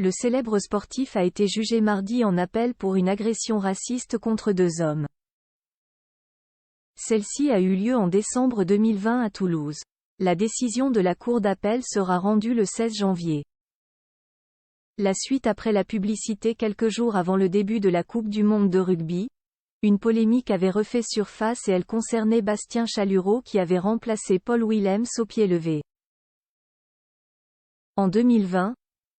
Le célèbre sportif a été jugé mardi en appel pour une agression raciste contre 2 hommes. Celle-ci a eu lieu en décembre 2020 à Toulouse. La décision de la cour d'appel sera rendue le 16 janvier. La suite après la publicité quelques jours avant le début de la Coupe du monde de rugby. Une polémique avait refait surface et elle concernait Bastien Chalureau qui avait remplacé Paul Willems au pied levé. En 2020,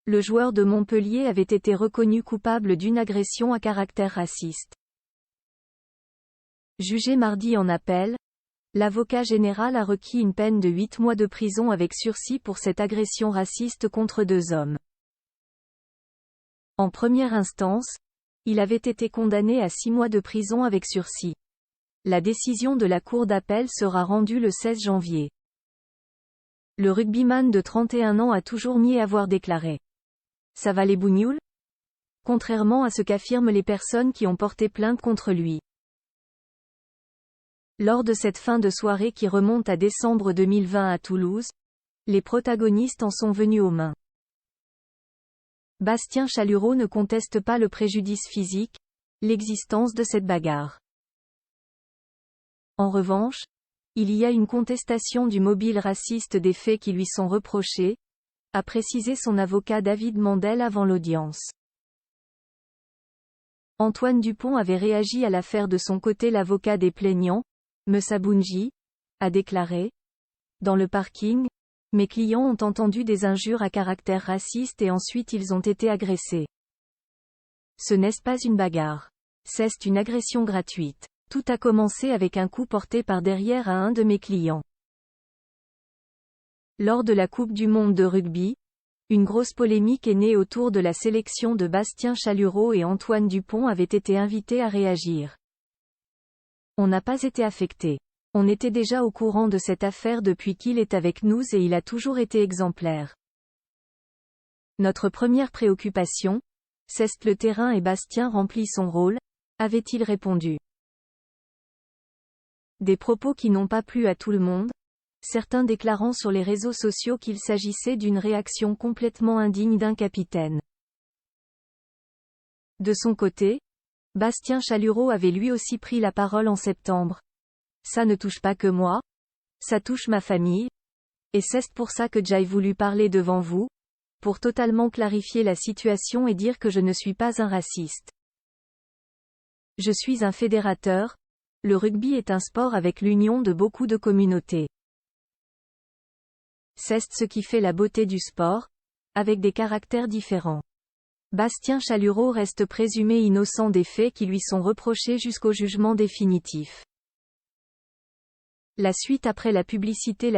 le joueur de Montpellier avait été reconnu coupable d'une agression à caractère raciste. Jugé mardi en appel, l'avocat général a requis une peine de 8 mois de prison avec sursis pour cette agression raciste contre 2 hommes. En première instance, il avait été condamné à 6 mois de prison avec sursis. La décision de la cour d'appel sera rendue le 16 janvier. Le rugbyman de 31 ans a toujours nié avoir déclaré « Ça va les bougnoules ?» contrairement à ce qu'affirment les personnes qui ont porté plainte contre lui. Lors de cette fin de soirée qui remonte à décembre 2020 à Toulouse, les protagonistes en sont venus aux mains. Bastien Chalureau ne conteste pas le préjudice physique, l'existence de cette bagarre. En revanche, il y a une contestation du mobile raciste des faits qui lui sont reprochés, a précisé son avocat David Mandel avant l'audience. Antoine Dupont avait réagi à l'affaire de son côté. L'avocat des plaignants, Moussa Bounji, a déclaré « Dans le parking, mes clients ont entendu des injures à caractère raciste et ensuite ils ont été agressés. Ce n'est pas une bagarre. C'est une agression gratuite. Tout a commencé avec un coup porté par derrière à un de mes clients. » Lors de la Coupe du monde de rugby, une grosse polémique est née autour de la sélection de Bastien Chalureau et Antoine Dupont avait été invité à réagir. On n'a pas été affecté. On était déjà au courant de cette affaire depuis qu'il est avec nous et il a toujours été exemplaire. Notre première préoccupation, c'est le terrain et Bastien remplit son rôle, avait-il répondu. Des propos qui n'ont pas plu à tout le monde, certains déclarant sur les réseaux sociaux qu'il s'agissait d'une réaction complètement indigne d'un capitaine. De son côté, Bastien Chalureau avait lui aussi pris la parole en septembre. Ça ne touche pas que moi, ça touche ma famille, et c'est pour ça que j'ai voulu parler devant vous, pour totalement clarifier la situation et dire que je ne suis pas un raciste. Je suis un fédérateur, le rugby est un sport avec l'union de beaucoup de communautés. C'est ce qui fait la beauté du sport, avec des caractères différents. Bastien Chalureau reste présumé innocent des faits qui lui sont reprochés jusqu'au jugement définitif. La suite après la publicité.